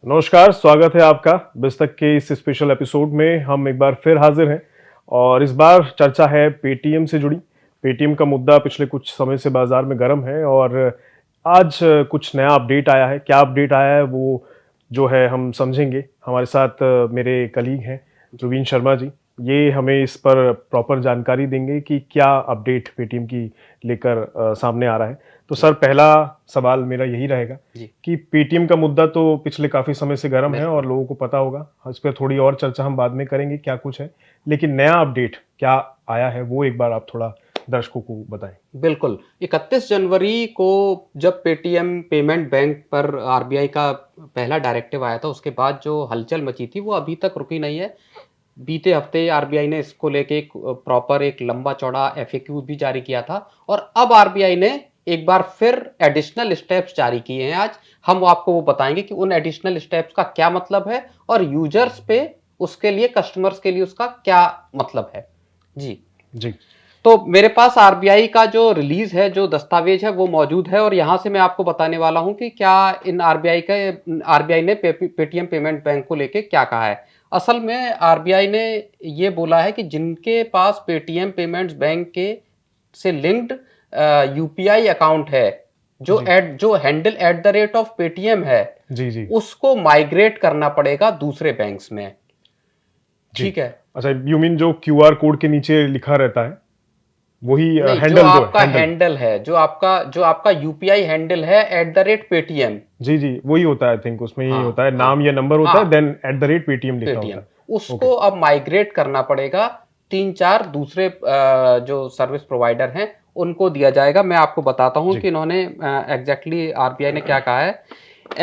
नमस्कार, स्वागत है आपका बिस्तक के इस स्पेशल एपिसोड में। हम एक बार फिर हाजिर हैं और इस बार चर्चा है पेटीएम से जुड़ी। पेटीएम का मुद्दा पिछले कुछ समय से बाजार में गर्म है और आज कुछ नया अपडेट आया है। क्या अपडेट आया है वो जो है हम समझेंगे। हमारे साथ मेरे कलीग हैं जी, प्रवीण शर्मा जी। ये हमें इस पर प्रॉपर जानकारी देंगे कि क्या अपडेट पेटीएम की लेकर सामने आ रहा है। तो जी, सर, पहला सवाल मेरा यही रहेगा जी, कि पेटीएम का मुद्दा तो पिछले काफ़ी समय से गर्म है बिल्कुल। और लोगों को पता होगा। इस पे थोड़ी और चर्चा हम बाद में करेंगे क्या कुछ है। लेकिन नया अपडेट क्या आया है वो एक बार आप थोड़ा दर्शकों को बताएं। बिल्कुल, 31 जनवरी को जब पेटीएम पेमेंट बैंक पर आरबीआई का पहला डायरेक्टिव आया था, उसके बाद जो हलचल मची थी, वो अभी तक रुकी नहीं है। बीते हफ्ते आरबीआई ने इसको लेके एक प्रॉपर एक लंबा-चौड़ा एफएक्यू भी जारी किया था और अब आरबीआई ने एक बार फिर एडिशनल स्टेप्स जारी किए हैं आज। हम आपको वो बताएँगे कि उन एडिशनल स्टेप्स का क्या मतलब है और यूज़र्स पे उसके लिए कस्टमर्स के लिए उसका क्या मतलब है। जी। जी। तो मेरे पास आरबीआई का जो रिलीज है, जो दस्तावेज है, वो मौजूद है और यहाँ से मैं आपको बताने वाला हूँ कि क्या इन आरबीआई ने पेटीएम पेमेंट बैंक को लेके क्या कहा है। असल में आरबीआई ने ये बोला है कि जिनके पास पेटीएम पेमेंट्स बैंक के से लिंक्ड यूपीआई अकाउंट है, जी। जो handle at the rate of Paytm है, जी। जी। उसको माइग्रेट करना पड़ेगा दूसरे बैंक्स में। जी। ठीक है। अच्छा, यू मीन जो क्यूआर कोड के नीचे लिखा रहता है वही नहीं, जो हैंडल जो है आपका हैंडल। हैंडल है, जो आपका यूपीआई हैंडल है एट द रेट पेटीएम। जी जी, वही होता है। आई थिंक उसमें यही होता हाँ, है, हाँ, नाम या नंबर होता है, हाँ, then at the rate Paytm लिखा होता पेटीएम। है। ओके। उसको अब माइग्रेट करना पड़ेगा। तीन चार दूसरे जो सर्विस प्रोवाइडर हैं उनको दिया जाएगा। मैं आपको बताता हूँ जी। कि इन्होंने एग्जैक्टली आरबीआई ने क्या कहा है।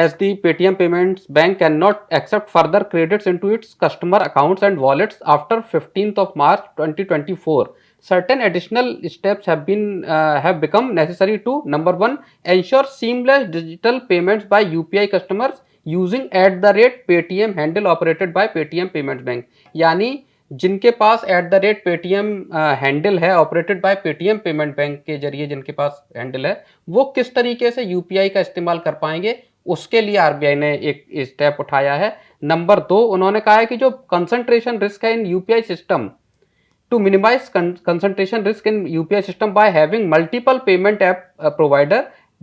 As the Paytm Payments Bank cannot accept further credits into its customer accounts and wallets after 15th of March 2024. Certain additional steps have become necessary to number one, ensure seamless digital payments by UPI customers using at the rate Paytm handle operated by Paytm Payments Bank. यानी जिनके पास at the rate Paytm handle है operated by Paytm payment bank के जरिए जिनके पास handle है, वो किस तरीके से यूपीआई का इस्तेमाल कर पाएंगे, उसके लिए आरबीआई ने एक स्टेप उठाया है। नंबर दो, उन्होंने कहा है कि जो कंसंट्रेशन रिस्क है in UPI system, to minimize concentration risk in UPI system by having multiple payment app provider,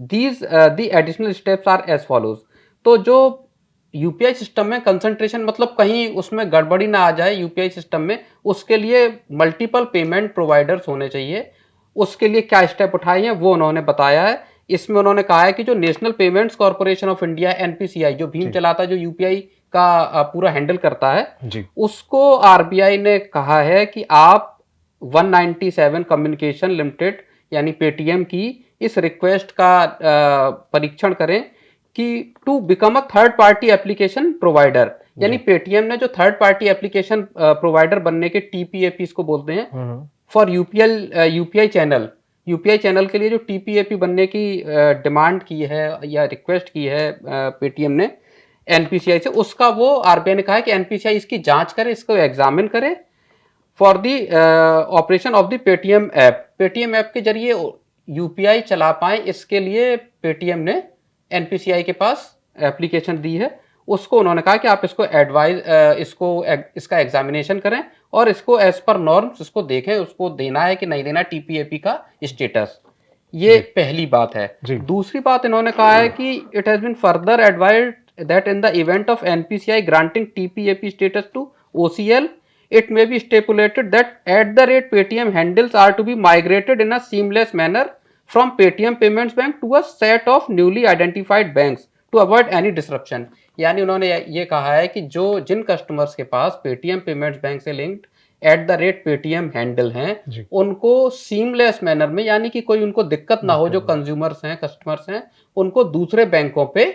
these the additional steps are as follows. तो जो यूपीआई सिस्टम में कंसंट्रेशन मतलब कहीं उसमें गड़बड़ी ना आ जाए यूपीआई सिस्टम में, उसके लिए मल्टीपल पेमेंट प्रोवाइडर्स होने चाहिए। उसके लिए क्या स्टेप उठाए हैं वो उन्होंने बताया है। इसमें उन्होंने कहा है कि जो national payments corporation of India NPCI, जो भीम जी। चलाता है, जो यूपीआई का पूरा हैंडल करता है, जी। उसको आरबीआई ने कहा है कि आप 197 कम्युनिकेशन लिमिटेड यानी पेटीएम की इस रिक्वेस्ट का परीक्षण करें कि to become a third party application provider. यानी जी। पेटीएम ने जो थर्ड पार्टी एप्लीकेशन प्रोवाइडर बनने के टीपीएपी को बोलते हैं हम्म। फॉर यूपीआई चैनल के लिए जो टीपीएपी बनने की डिमांड की है या रिक्वेस्ट की है पेटीएम ने एनपीसीआई से, उसका वो आरबीआई ने कहा है कि एनपीसीआई इसकी जांच करे, इसको एग्जामिन करे for the operation of the Paytm app के जरिए यूपीआई चला पाए, इसके लिए पेटीएम ने एनपीसीआई के पास एप्लीकेशन दी है। उसको उन्होंने कहा कि आप इसको इसका एग्जामिनेशन करें और इसको एज पर नॉर्म्स इसको देखें, उसको देना है कि नहीं देना टीपीएपी का स्टेटस। ये जी। पहली बात है। जी। दूसरी बात इन्होंने कहा है कि it has been further advised that in the event of NPCI granting TPAP status to OCL, it may be stipulated that at the rate Paytm handles are to be migrated in a seamless manner from Paytm Payments Bank to a set of newly identified banks to avoid any disruption. यानी उन्होंने ये कहा है कि जो जिन customers के पास Paytm payments bank से linked eight the rate Paytm handle हैं, जी। उनको सीमलेस मैनर में, यानी कि कोई उनको दिक्कत ना हो, जो दिक्कत नहीं। कंज्यूमर्स हैं, कस्टमर्स हैं, उनको दूसरे बैंकों पे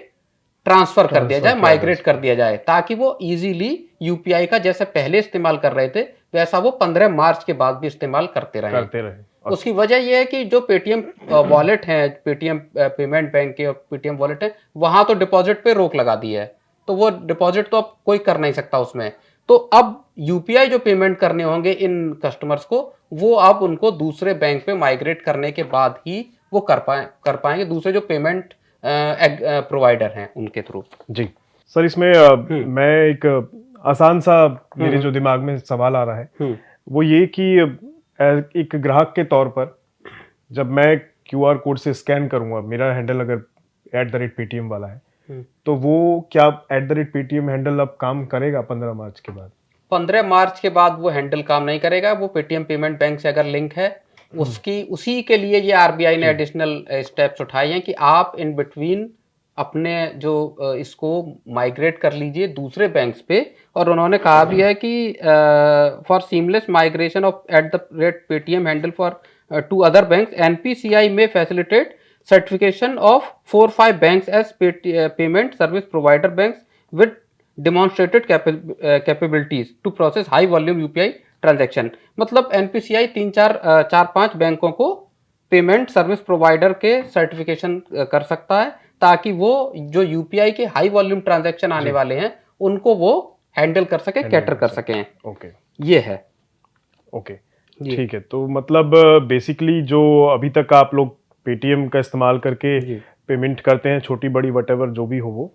ट्रांसफर कर दिया ट्रांसफर जाए, किया जा माइग्रेट कर सके। दिया जाए, ताकि वो इजीली यूपीआई का जैसे पहले इस्तेमाल कर रहे थे वैसा वो 15 मार्च के बाद भी इस्तेमाल करते रहें। करते रहे। उसकी अच्छा। वजह यह है कि जो पेटीएम वॉलेट है, पेटीएम पेमेंट बैंक के और पेटीएम वॉलेट है, वहां तो डिपॉजिट पे रोक लगा दी है, तो वो डिपॉजिट तो अब कोई कर नहीं सकता उसमें। तो अब यूपीआई जो पेमेंट करने होंगे इन कस्टमर्स को, वो अब उनको दूसरे बैंक पे माइग्रेट करने के बाद ही वो कर पाएंगे, दूसरे जो पेमेंट प्रोवाइडर हैं उनके थ्रू। जी। सर इसमें मैं एक आसान सा मेरे जो दिमाग में सवाल आ रहा है वो ये कि एक ग्राहक के तौर पर जब मैं क्यूआर कोड से स्कैन करूंगा, मेरा हैंडल अगर @पेटीएम वाला है, तो वो क्या @पेटीएम हैंडल अब काम करेगा 15 मार्च के बाद? 15 मार्च के बाद वो हैंडल काम नहीं करेगा। वो पेटीएम पेमेंट बैंक से अगर लिंक है, उसकी उसी के लिए ये आरबीआई ने एडिशनल स्टेप्स उठाए हैं कि आप इन बिटवीन अपने जो इसको माइग्रेट कर लीजिए दूसरे बैंक्स पे। और उन्होंने कहा भी है कि for seamless migration of @at Paytm handle for to other banks, NPCI में facilitate certification of 4-5 banks as payment service provider banks with demonstrated capabilities to process high volume UPI transaction. मतलब एनपीसीआई 4-5 बैंकों को पेमेंट सर्विस प्रोवाइडर के certification कर सकता है, ताकि वो जो यूपीआई के हाई वॉल्यूम ट्रांजैक्शन आने वाले हैं उनको वो हैंडल कर सके, कैटर कर सकें। ओके, ये है। ओके, ठीक है। तो मतलब बेसिकली जो अभी तक आप लोग पेटीएम का इस्तेमाल करके पेमेंट करते हैं, छोटी बड़ी वटेवर जो भी हो,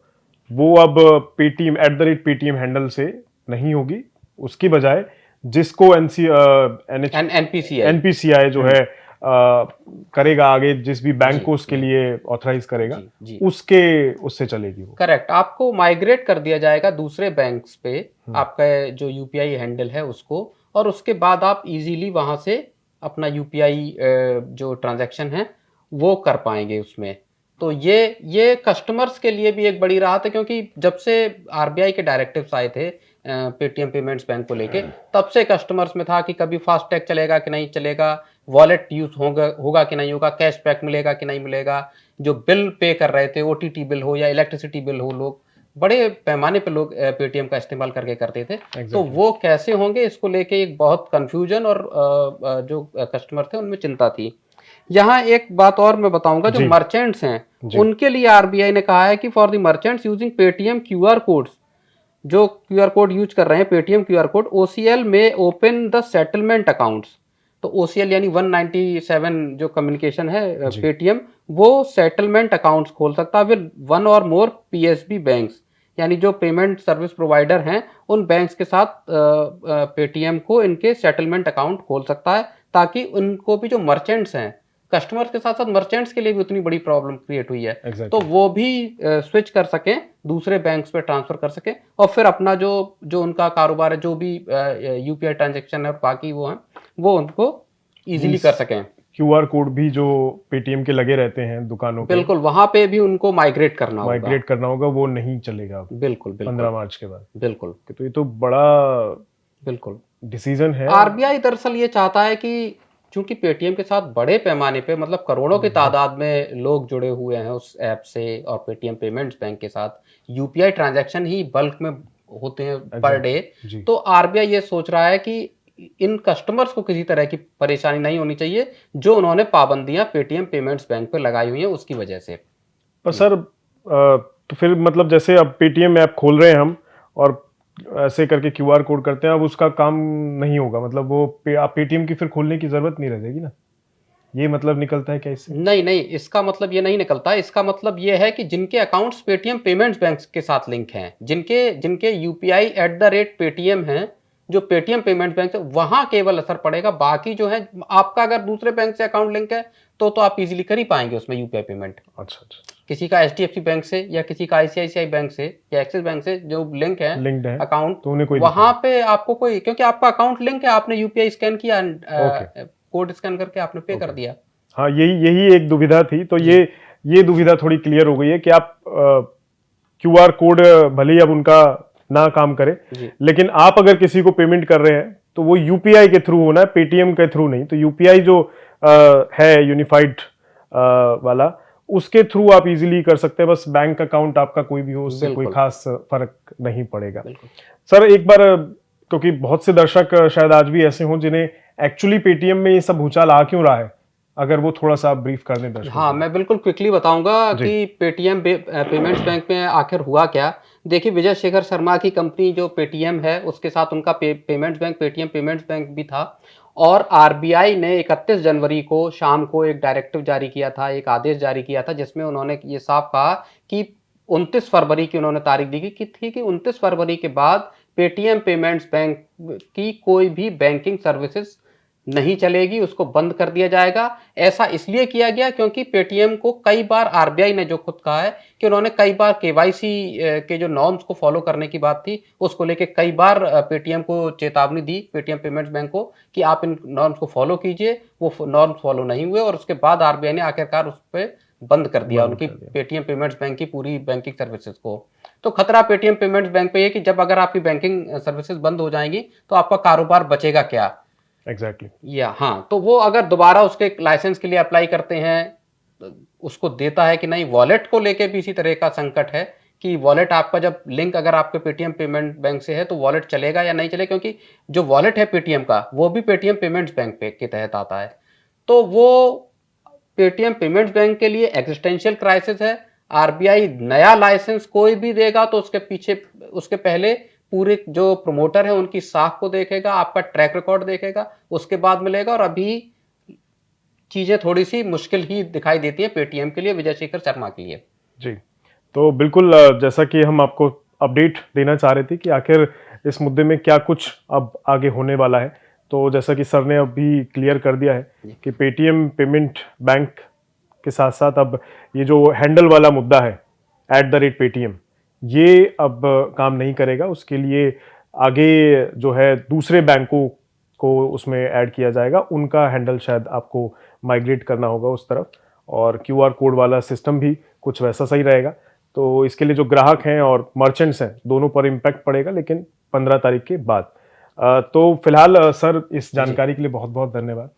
वो अब पेटीएम @पेटीएम हैंडल से नहीं होगी। उसकी बजाय जिसको एनपीसीआई जो है करेगा आगे, जिस भी बैंक को उसके लिए ऑथराइज करेगा, उससे चलेगी वो। करेक्ट। आपको माइग्रेट कर दिया जाएगा दूसरे बैंक्स पे, आपका जो यूपीआई हैंडल है उसको, और उसके बाद आप इजीली वहां से अपना यूपीआई जो ट्रांजैक्शन है वो कर पाएंगे उसमें। तो ये कस्टमर्स के लिए भी एक बड़ी राहत है, क्योंकि जब से आरबीआई के डायरेक्टिव्स आए थे पेटीएम पेमेंट्स बैंक को लेके, तब से कस्टमर्स में था कि कभी फास्टैग चलेगा कि नहीं चलेगा, वॉलेट यूज होगा कि नहीं होगा, कैशबैक मिलेगा कि नहीं मिलेगा। जो बिल पे कर रहे थे, ओटीटी बिल हो या इलेक्ट्रिसिटी बिल हो, लोग बड़े पैमाने पे लोग पेटीएम का इस्तेमाल करके करते थे। तो वो कैसे होंगे, इसको लेके एक बहुत कंफ्यूजन और जो कस्टमर थे उनमें चिंता थी। यहाँ एक बात और मैं बताऊंगा, जो मर्चेंट्स हैं उनके लिए आरबीआई ने कहा है कि for the merchants using Paytm QR codes, जो क्यूआर कोड यूज कर रहे हैं पेटीएम क्यूआर कोड, ओसीएल में ओपन द सेटलमेंट अकाउंट्स। तो ओसीएल यानी 197 जो कम्युनिकेशन है पेटीएम, वो सेटलमेंट अकाउंट्स खोल सकता है विद 1 और मोर पीएसबी बैंक्स, यानी जो पेमेंट सर्विस प्रोवाइडर हैं उन बैंक्स के साथ पेटीएम को इनके सेटलमेंट अकाउंट खोल सकता है, ताकि उनको भी जो मर्चेंट्स हैं, कस्टमर्स के साथ साथ मर्चेंट्स के लिए भी उतनी बड़ी प्रॉब्लम क्रिएट हुई है, तो वो भी स्विच कर सकें, दूसरे बैंक्स पे ट्रांसफर कर सकें, और फिर अपना जो उनका कारोबार है, जो भी यूपीआई ट्रांजैक्शन है और बाकी वो हैं, वो उनको इजीली कर सकें। क्यूआर कोड भी जो पेटीएम के लगे रहते हैं दुकानों पे, बिल्कुल, वहां पे भी उनको माइग्रेट करना होगा, वो नहीं चलेगा बिल्कुल 15 मार्च के बाद। बिल्कुल। तो ये तो बड़ा बिल्कुल डिसीजन है। आरबीआई दरअसल ये चाहता है कि चूंकि पेटीएम के साथ बड़े पैमाने पे, मतलब करोड़ों की तादाद में लोग जुड़े हुए हैं उस ऐप से और पेटीएम पेमेंट्स बैंक के साथ, यूपीआई ट्रांजैक्शन ही बल्क में होते हैं पर डे, तो आरबीआई ये सोच रहा है कि इन कस्टमर्स को किसी तरह की परेशानी नहीं होनी चाहिए, जो उन्होंने पाबंदियां पेटीएम पेमेंट्स बैंक पे लगाई हुई हैं उसकी वजह से। पर सर तो फिर मतलब जैसे अब पेटीएम ऐप खोल रहे हैं हम और ऐसे करके क्यूआर कोड करते हैं, अब उसका काम नहीं होगा, मतलब वो आप पेटीएम की फिर खोलने की जरूरत नहीं रहेगी ना, ये मतलब निकलता है क्या इससे? नहीं, इसका मतलब ये नहीं निकलता। इसका मतलब ये है कि जिनके अकाउंट्स पेटीएम पेमेंट्स बैंक के साथ लिंक हैं, जिनके यूपीआई @पेटीएम हैं, जो पेटीएम पेमेंट बैंक है, वहां केवल असर पड़ेगा। बाकी जो है, आपका अगर दूसरे बैंक से अकाउंट लिंक है तो आप इजीली कर ही पाएंगे उसमें यूपीआई पेमेंट। अच्छा। किसी का एचडीएफसी बैंक से या किसी का आईसीआईसीआई बैंक से या एक्सिस बैंक से जो लिंक है अकाउंट, तो वहां पे आपको कोई, क्योंकि आपका अकाउंट लिंक है, आपने यूपीआई स्कैन किया, कोड स्कैन करके आपने पे कर दिया। हाँ, यही एक दुविधा थी। तो ये दुविधा थोड़ी क्लियर हो गई है कि आप क्यूआर कोड भले ही अब उनका ना काम करे, लेकिन आप अगर किसी को पेमेंट कर रहे हैं तो वो यूपीआई के थ्रू होना है, पेटीएम के थ्रू नहीं। तो यूपीआई जो है यूनिफाइड वाला, उसके थ्रू आप इजीली कर सकते हैं, बस बैंक अकाउंट आपका कोई भी हो, उससे कोई खास फर्क नहीं पड़ेगा। सर एक बार, क्योंकि बहुत से दर्शक शायद आज भी ऐसे हों जिन्हें एक्चुअली पेटीएम में ये सब भूचाल आ क्यों रहा है, अगर वो थोड़ा सा ब्रीफ कर दें दर्शकों। हाँ, मैं बिल्कुल क्विकली बताऊंगा कि पेटीएम पेमेंट्स बैंक में आखिर हुआ क्या। देखिए, विजय शेखर शर्मा की कंपनी जो पेटीएम है, उसके साथ उनका payments bank Paytm payments bank भी था, और आरबीआई ने 31 जनवरी को शाम को एक डायरेक्टिव जारी किया था, एक आदेश जारी किया था, जिसमें उन्होंने ये साफ कहा कि 29 फरवरी की उन्होंने तारीख दी कि थी कि 29 फरवरी के बाद पेटीएम पेमेंट्स बैंक की कोई भी बैंकिंग सर्विसेज नहीं चलेगी, उसको बंद कर दिया जाएगा। ऐसा इसलिए किया गया क्योंकि पेटीएम को कई बार आरबीआई ने जो खुद कहा है कि उन्होंने कई बार केवाईसी के जो नॉर्म्स को फॉलो करने की बात थी, उसको लेके कई बार पेटीएम को चेतावनी दी, पेटीएम पेमेंट्स बैंक को, कि आप इन नॉर्म्स को फॉलो कीजिए। वो नॉर्म्स फॉलो नहीं हुए और उसके बाद आरबीआई ने आखिरकार उस पर बंद कर दिया उनकी पेटीएम पेमेंट्स बैंक की पूरी बैंकिंग सर्विसेज को। तो खतरा पेटीएम पेमेंट्स बैंक पे है कि जब अगर आपकी बैंकिंग सर्विसेज बंद हो जाएंगी तो आपका कारोबार बचेगा क्या। एग्जैक्टली या हाँ, तो वो अगर दोबारा उसके लाइसेंस के लिए अप्लाई करते हैं, उसको देता है कि नहीं। वॉलेट को लेके भी इसी तरह का संकट है कि वॉलेट आपका जब लिंक अगर आपके पेटीएम पेमेंट बैंक से है तो वॉलेट चलेगा या नहीं चलेगा, क्योंकि जो वॉलेट है पेटीएम का वो भी पेटीएम पेमेंट्स बैंक पे के तहत आता है। तो वो पेटीएम पेमेंट्स बैंक के लिए एग्जिस्टेंशियल क्राइसिस है। आरबीआई नया लाइसेंस कोई भी देगा तो उसके पीछे, उसके पहले पूरे जो प्रमोटर है उनकी साख को देखेगा, आपका ट्रैक रिकॉर्ड देखेगा, उसके बाद मिलेगा। और अभी चीजें थोड़ी सी मुश्किल ही दिखाई देती है पेटीएम के लिए, विजय शेखर शर्मा के लिए। जी, तो बिल्कुल जैसा कि हम आपको अपडेट देना चाह रहे थे कि आखिर इस मुद्दे में क्या कुछ अब आगे होने वाला है, तो जैसा कि सर ने अभी क्लियर कर दिया है कि पेटीएम पेमेंट बैंक के साथ साथ अब ये जो हैंडल वाला मुद्दा है @पेटीएम, ये अब काम नहीं करेगा। उसके लिए आगे जो है दूसरे बैंकों को उसमें ऐड किया जाएगा, उनका हैंडल शायद आपको माइग्रेट करना होगा उस तरफ, और क्यूआर कोड वाला सिस्टम भी कुछ वैसा सही रहेगा। तो इसके लिए जो ग्राहक हैं और मर्चेंट्स हैं दोनों पर इम्पैक्ट पड़ेगा, लेकिन 15 तारीख के बाद। तो फिलहाल सर इस जानकारी के लिए बहुत बहुत धन्यवाद।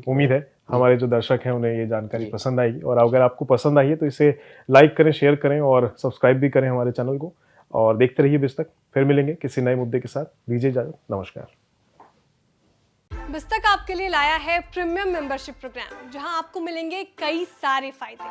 उम्मीद है हमारे जो दर्शक हैं उन्हें ये जानकारी पसंद आएगी, और अगर आपको पसंद आई है तो इसे लाइक करें, शेयर करें और सब्सक्राइब भी करें हमारे चैनल को, और देखते रहिए बिस्तक। फिर मिलेंगे किसी नए मुद्दे के साथ। दीजिए इजाजत, नमस्कार। बिस्तक आपके लिए लाया है प्रीमियम मेंबरशिप प्रोग्राम, जहां आपको मिलेंगे कई सारे फायदे,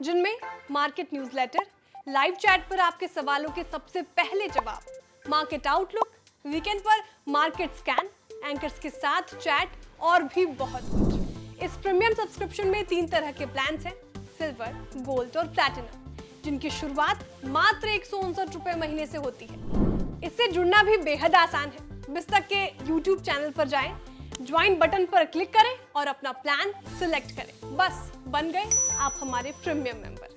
जिनमें मार्केट न्यूज़लेटर, लाइव चैट पर आपके सवालों के सबसे पहले जवाब, मार्केट आउटलुक, वीकेंड पर मार्केट स्कैन, एंकर्स के साथ चैट और भी बहुत कुछ। इस प्रीमियम सब्सक्रिप्शन में 3 तरह के प्लान्स हैं, सिल्वर, गोल्ड और प्लैटिनम, जिनकी शुरुआत मात्र 159 रुपए महीने से होती है। इससे जुड़ना भी बेहद आसान है। बिस्तक के YouTube चैनल पर जाएं, ज्वाइन बटन पर क्लिक करें और अपना प्लान सिलेक्ट करें। बस बन गए आप हमारे प्रीमियम मेंबर।